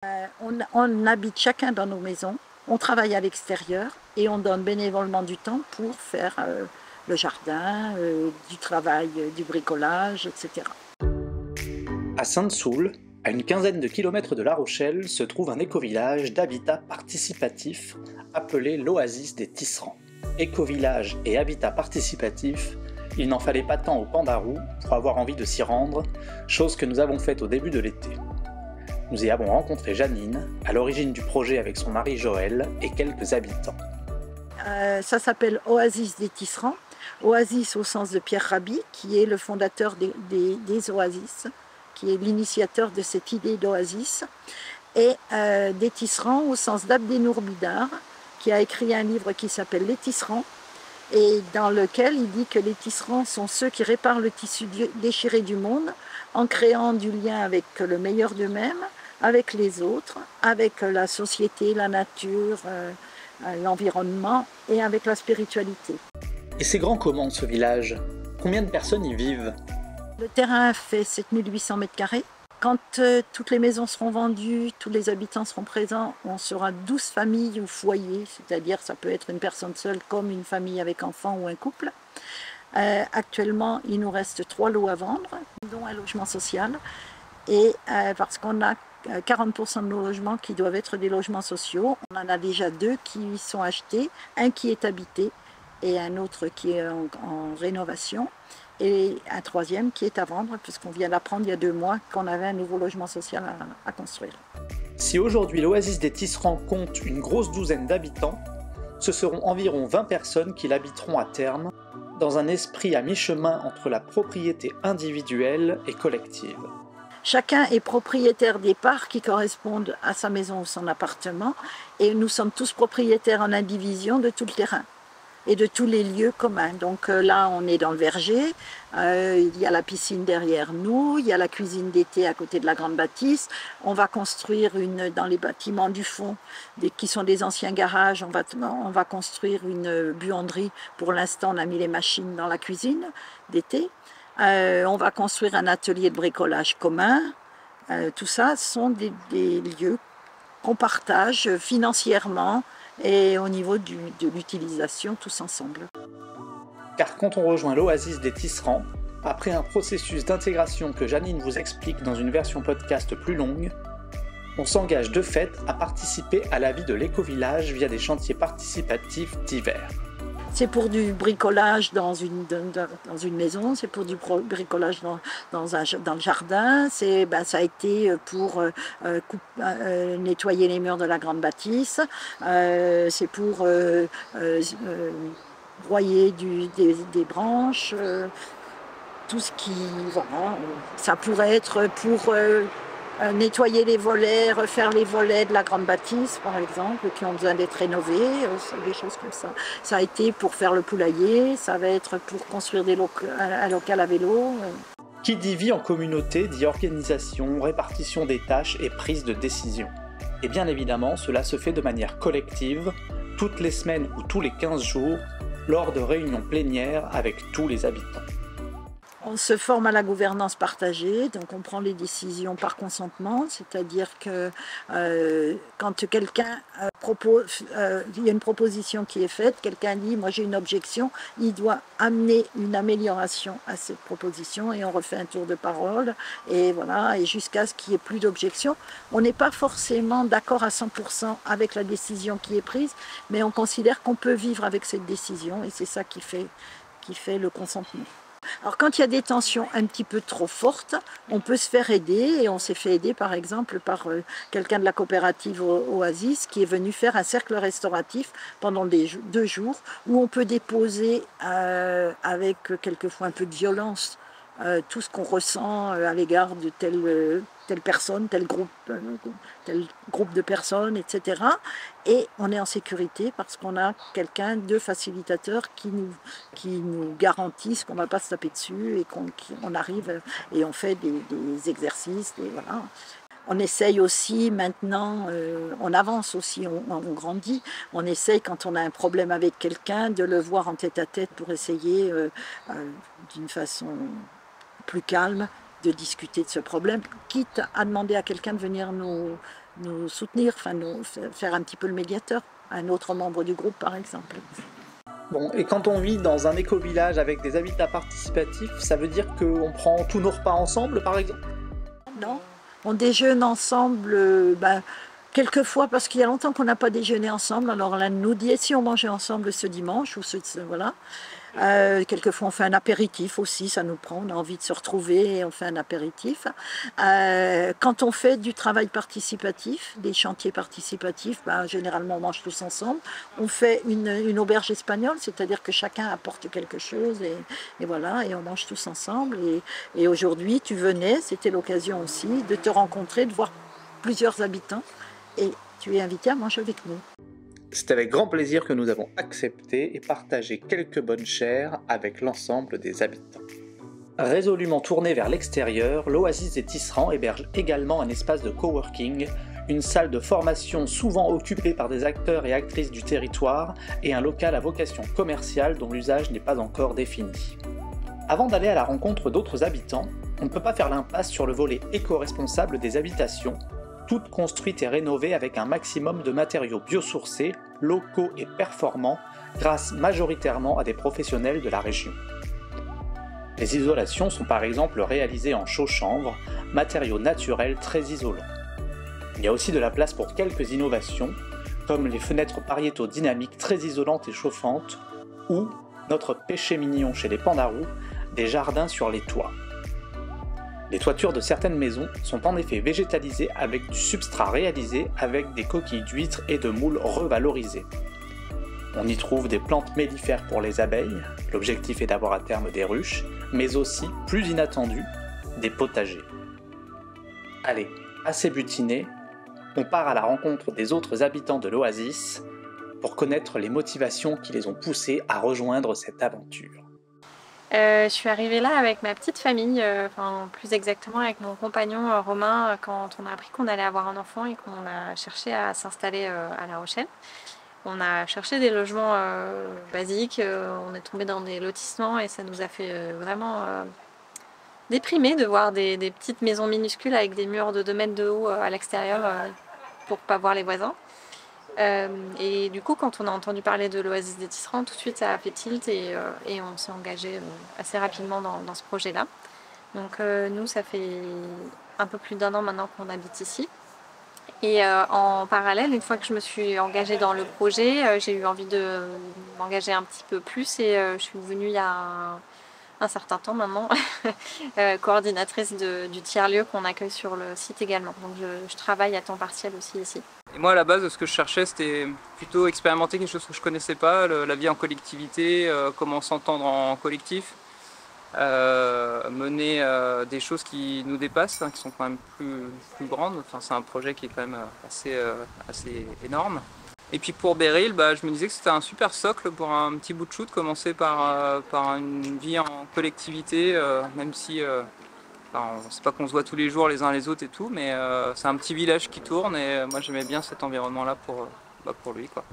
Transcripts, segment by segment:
On habite chacun dans nos maisons, on travaille à l'extérieur et on donne bénévolement du temps pour faire le jardin, du travail, du bricolage, etc. À Sainte-Soule, à une quinzaine de kilomètres de La Rochelle, se trouve un écovillage d'habitat participatif appelé l'Oasis des Tisserands. Écovillage et habitat participatif, il n'en fallait pas tant au Pandarou pour avoir envie de s'y rendre, chose que nous avons faite au début de l'été. Nous y avons rencontré Janine, à l'origine du projet avec son mari Joël et quelques habitants. Ça s'appelle Oasis des Tisserands. Oasis au sens de Pierre Rabhi, qui est le fondateur des Oasis, qui est l'initiateur de cette idée d'Oasis, et des Tisserands au sens d'Abdenour Bidar, qui a écrit un livre qui s'appelle Les Tisserands, et dans lequel il dit que les tisserands sont ceux qui réparent le tissu déchiré du monde en créant du lien avec le meilleur d'eux-mêmes, avec les autres, avec la société, la nature, l'environnement et avec la spiritualité. Et c'est grand comment ce village? Combien de personnes y vivent? Le terrain fait 7800 m². Quand toutes les maisons seront vendues, tous les habitants seront présents, on sera 12 familles ou foyers, c'est-à-dire ça peut être une personne seule comme une famille avec enfants ou un couple. Actuellement, il nous reste 3 lots à vendre, dont un logement social, et parce qu'on a 40% de nos logements qui doivent être des logements sociaux. On en a déjà 2 qui sont achetés, un qui est habité et un autre qui est en rénovation. Et un 3e qui est à vendre, puisqu'on vient d'apprendre il y a 2 mois qu'on avait un nouveau logement social à construire. Si aujourd'hui l'Oasis des Tisserands compte une grosse douzaine d'habitants, ce seront environ 20 personnes qui l'habiteront à terme, dans un esprit à mi-chemin entre la propriété individuelle et collective. Chacun est propriétaire des parts qui correspondent à sa maison ou son appartement, et nous sommes tous propriétaires en indivision de tout le terrain et de tous les lieux communs. Donc là, on est dans le verger, il y a la piscine derrière nous, il y a la cuisine d'été à côté de la grande bâtisse. On va construire dans les bâtiments du fond, qui sont des anciens garages, on va construire une buanderie. Pour l'instant, on a mis les machines dans la cuisine d'été. On va construire un atelier de bricolage commun. Tout ça sont des lieux qu'on partage financièrement et au niveau de l'utilisation tous ensemble. Car quand on rejoint l'Oasis des Tisserands, après un processus d'intégration que Janine vous explique dans une version podcast plus longue, on s'engage de fait à participer à la vie de l'écovillage via des chantiers participatifs divers. C'est pour du bricolage dans une maison, c'est pour du bricolage dans le jardin, ça a été pour nettoyer les murs de la grande bâtisse, c'est pour broyer des branches, tout ce qui... Voilà, ça pourrait être pour... nettoyer les volets, refaire les volets de la grande bâtisse, par exemple, qui ont besoin d'être rénovés, des choses comme ça. Ça a été pour faire le poulailler, ça va être pour construire un local à vélo. Qui dit vie en communauté dit organisation, répartition des tâches et prise de décision. Et bien évidemment, cela se fait de manière collective, toutes les semaines ou tous les 15 jours, lors de réunions plénières avec tous les habitants. On se forme à la gouvernance partagée, donc on prend les décisions par consentement, c'est-à-dire que quand quelqu'un il y a une proposition qui est faite, quelqu'un dit « moi j'ai une objection », il doit amener une amélioration à cette proposition et on refait un tour de parole et voilà, et jusqu'à ce qu'il n'y ait plus d'objection. On n'est pas forcément d'accord à 100% avec la décision qui est prise, mais on considère qu'on peut vivre avec cette décision et c'est ça qui fait le consentement. Alors quand il y a des tensions un petit peu trop fortes, on peut se faire aider et on s'est fait aider par exemple par quelqu'un de la coopérative Oasis qui est venu faire un cercle restauratif pendant 2 jours où on peut déposer avec quelquefois un peu de violence tout ce qu'on ressent à l'égard de telle personne, tel groupe de personnes, etc. Et on est en sécurité parce qu'on a quelqu'un de facilitateur qui nous garantisse qu'on ne va pas se taper dessus et qu'on arrive et on fait des exercices. Voilà. On essaye aussi maintenant, on avance aussi, on grandit, on essaye quand on a un problème avec quelqu'un de le voir en tête-à-tête pour essayer d'une façon plus calme de discuter de ce problème, quitte à demander à quelqu'un de venir nous soutenir, enfin nous faire un petit peu le médiateur, un autre membre du groupe par exemple. Bon, et quand on vit dans un éco-village avec des habitats participatifs, ça veut dire qu'on prend tous nos repas ensemble par exemple? Non, on déjeune ensemble, quelquefois, parce qu'il y a longtemps qu'on n'a pas déjeuné ensemble, alors là, nous dit si on mangeait ensemble ce dimanche, ou voilà. Quelquefois on fait un apéritif aussi, ça nous prend, on a envie de se retrouver et on fait un apéritif. Quand on fait du travail participatif, des chantiers participatifs, généralement on mange tous ensemble. On fait une auberge espagnole, c'est-à-dire que chacun apporte quelque chose et voilà, et on mange tous ensemble. Et aujourd'hui tu venais, c'était l'occasion aussi de te rencontrer, de voir plusieurs habitants et tu es invité à manger avec nous. C'est avec grand plaisir que nous avons accepté et partagé quelques bonnes chairs avec l'ensemble des habitants. Résolument tourné vers l'extérieur, l'Oasis des Tisserands héberge également un espace de coworking, une salle de formation souvent occupée par des acteurs et actrices du territoire et un local à vocation commerciale dont l'usage n'est pas encore défini. Avant d'aller à la rencontre d'autres habitants, on ne peut pas faire l'impasse sur le volet éco-responsable des habitations, toutes construites et rénovées avec un maximum de matériaux biosourcés, locaux et performants, grâce majoritairement à des professionnels de la région. Les isolations sont par exemple réalisées en chaux-chanvre, matériaux naturels très isolants. Il y a aussi de la place pour quelques innovations, comme les fenêtres pariétaux dynamiques très isolantes et chauffantes, ou, notre péché mignon chez les Pandarous, des jardins sur les toits. Les toitures de certaines maisons sont en effet végétalisées avec du substrat réalisé avec des coquilles d'huîtres et de moules revalorisées. On y trouve des plantes mellifères pour les abeilles, l'objectif est d'avoir à terme des ruches, mais aussi, plus inattendu, des potagers. Allez, assez butiné, on part à la rencontre des autres habitants de l'Oasis pour connaître les motivations qui les ont poussés à rejoindre cette aventure. Je suis arrivée là avec ma petite famille, plus exactement avec mon compagnon Romain, quand on a appris qu'on allait avoir un enfant et qu'on a cherché à s'installer à La Rochelle. On a cherché des logements basiques, on est tombé dans des lotissements et ça nous a fait vraiment déprimer de voir des petites maisons minuscules avec des murs de 2 mètres de haut à l'extérieur pour pas voir les voisins. Et du coup, quand on a entendu parler de l'Oasis des Tisserands, tout de suite ça a fait tilt et on s'est engagé assez rapidement dans ce projet-là. Donc nous, ça fait un peu plus d'1 an maintenant qu'on habite ici. Et en parallèle, une fois que je me suis engagée dans le projet, j'ai eu envie de m'engager un petit peu plus et je suis devenue il y a un certain temps maintenant coordinatrice du tiers-lieu qu'on accueille sur le site également. Donc je travaille à temps partiel aussi ici. Et moi à la base ce que je cherchais c'était plutôt expérimenter quelque chose que je connaissais pas, la vie en collectivité, comment s'entendre en collectif, mener des choses qui nous dépassent, qui sont quand même plus grandes. Enfin, c'est un projet qui est quand même assez énorme. Et puis pour Beryl, je me disais que c'était un super socle pour un petit bout de chou de commencer par une vie en collectivité, même si c'est pas qu'on se voit tous les jours les uns les autres et tout, mais c'est un petit village qui tourne et moi j'aimais bien cet environnement-là pour lui, quoi.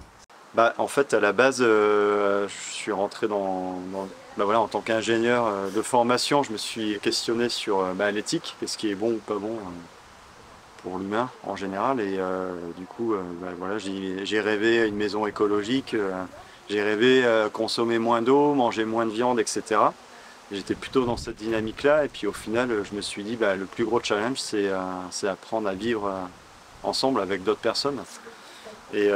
En fait, à la base, je suis rentré en tant qu'ingénieur de formation, je me suis questionné sur l'éthique, qu'est-ce qui est bon ou pas bon pour l'humain en général. Et du coup, j'ai rêvé une maison écologique, j'ai rêvé consommer moins d'eau, manger moins de viande, etc. J'étais plutôt dans cette dynamique-là. Et puis au final, je me suis dit, le plus gros challenge, c'est apprendre à vivre ensemble avec d'autres personnes. Et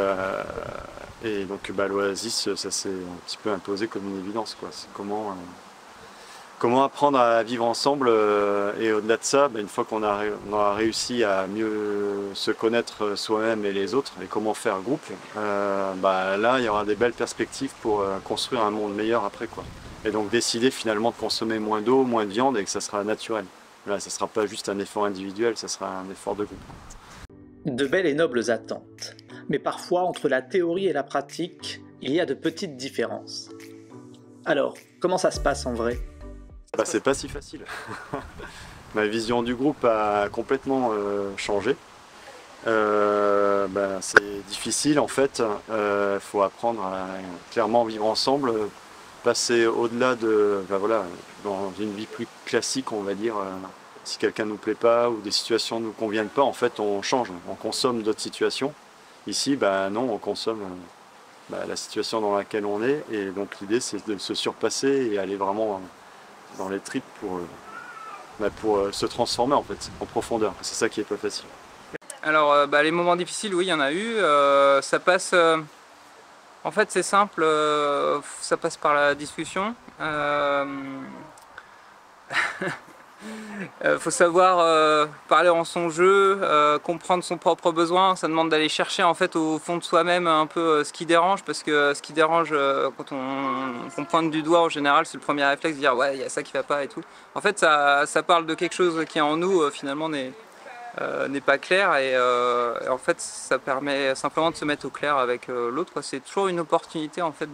donc l'Oasis, ça s'est un petit peu imposé comme une évidence, quoi. C'est comment apprendre à vivre ensemble et au-delà de ça, une fois qu'on aura réussi à mieux se connaître soi-même et les autres et comment faire groupe, là il y aura des belles perspectives pour construire un monde meilleur après, quoi. Et donc décider finalement de consommer moins d'eau, moins de viande et que ça sera naturel. Là, ça ne sera pas juste un effort individuel, ça sera un effort de groupe. De belles et nobles attentes. Mais parfois, entre la théorie et la pratique, il y a de petites différences. Alors, comment ça se passe en vrai ? C'est pas si facile. Ma vision du groupe a complètement changé. C'est difficile en fait. Faut apprendre à clairement vivre ensemble, passer au-delà de, dans une vie plus classique, on va dire, si quelqu'un ne nous plaît pas ou des situations ne nous conviennent pas, en fait, on change, on consomme d'autres situations. Ici, non, on consomme la situation dans laquelle on est. Et donc l'idée, c'est de se surpasser et aller vraiment dans les tripes pour se transformer en fait, en profondeur. C'est ça qui est pas facile. Alors les moments difficiles, oui, il y en a eu. Ça passe... en fait, c'est simple, ça passe par la discussion. Faut savoir parler en son jeu, comprendre son propre besoin. Ça demande d'aller chercher en fait au fond de soi-même un peu ce qui dérange, parce que ce qui dérange quand on pointe du doigt en général, c'est le premier réflexe de dire ouais, il y a ça qui va pas et tout. En fait, ça parle de quelque chose qui en nous finalement n'est pas clair, et en fait ça permet simplement de se mettre au clair avec l'autre. C'est toujours une opportunité en fait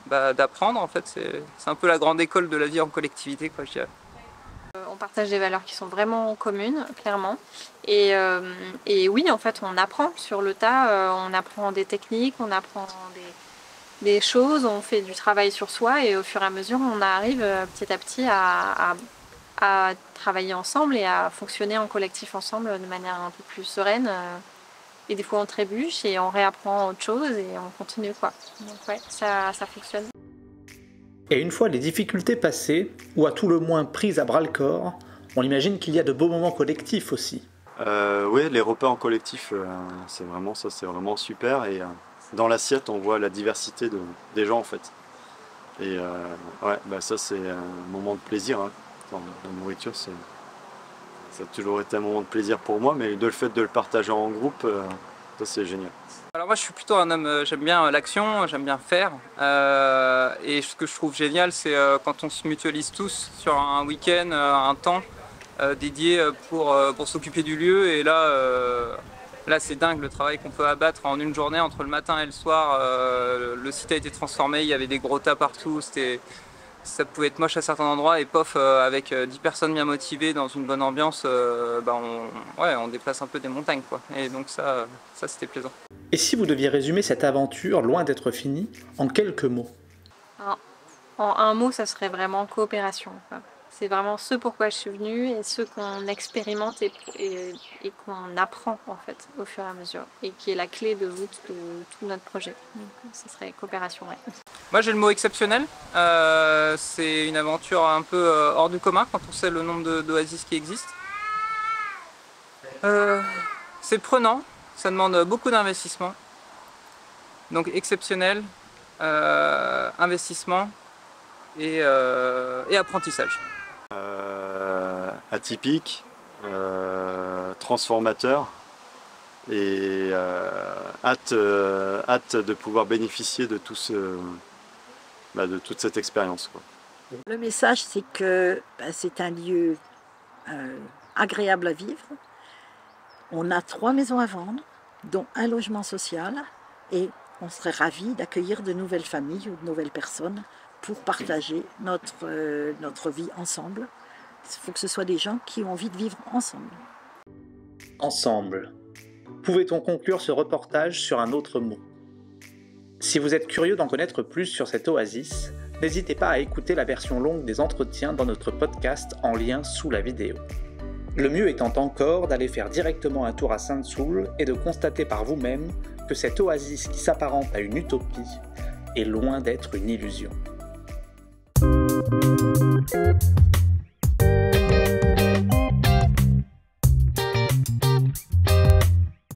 d'apprendre. En fait, c'est un peu la grande école de la vie en collectivité, quoi, je dirais. On partage des valeurs qui sont vraiment communes, clairement. Et oui, en fait, on apprend sur le tas, on apprend des techniques, on apprend des choses, on fait du travail sur soi, et au fur et à mesure, on arrive petit à petit à travailler ensemble et à fonctionner en collectif ensemble de manière un peu plus sereine. Et des fois, on trébuche et on réapprend autre chose et on continue, quoi. Donc ouais, ça fonctionne. Et une fois les difficultés passées, ou à tout le moins prises à bras-le-corps, on imagine qu'il y a de beaux moments collectifs aussi. Oui, les repas en collectif, c'est vraiment super. Et dans l'assiette, on voit la diversité des gens en fait. Et ça, c'est un moment de plaisir. Hein. La nourriture, ça a toujours été un moment de plaisir pour moi, mais le fait de le partager en groupe, ça c'est génial. Alors moi je suis plutôt un homme, j'aime bien l'action, j'aime bien faire, et ce que je trouve génial, c'est quand on se mutualise tous sur un week-end, un temps dédié pour s'occuper du lieu. Et là c'est dingue le travail qu'on peut abattre en une journée, entre le matin et le soir. Le site a été transformé, il y avait des gros tas partout, ça pouvait être moche à certains endroits, et pof, avec 10 personnes bien motivées dans une bonne ambiance, on déplace un peu des montagnes, quoi. Et donc ça c'était plaisant. Et si vous deviez résumer cette aventure, loin d'être finie, en quelques mots? En un mot, ça serait vraiment coopération, quoi. C'est vraiment ce pourquoi je suis venue et ce qu'on expérimente et qu'on apprend en fait au fur et à mesure, et qui est la clé de voûte de tout notre projet. Donc ça serait coopération, ouais. Moi j'ai le mot exceptionnel. C'est une aventure un peu hors du commun quand on sait le nombre d'oasis qui existent. C'est prenant, ça demande beaucoup d'investissement. Donc exceptionnel, investissement et apprentissage. Atypique, transformateur, et hâte de pouvoir bénéficier de de toute cette expérience, quoi. Le message, c'est que c'est un lieu agréable à vivre. On a 3 maisons à vendre, dont un logement social, et on serait ravis d'accueillir de nouvelles familles ou de nouvelles personnes pour partager notre vie ensemble. Il faut que ce soit des gens qui ont envie de vivre ensemble. Ensemble. Pouvait-on conclure ce reportage sur un autre mot? Si vous êtes curieux d'en connaître plus sur cette oasis, n'hésitez pas à écouter la version longue des entretiens dans notre podcast en lien sous la vidéo. Le mieux étant encore d'aller faire directement un tour à Sainte-Soule et de constater par vous-même que cette oasis qui s'apparente à une utopie est loin d'être une illusion.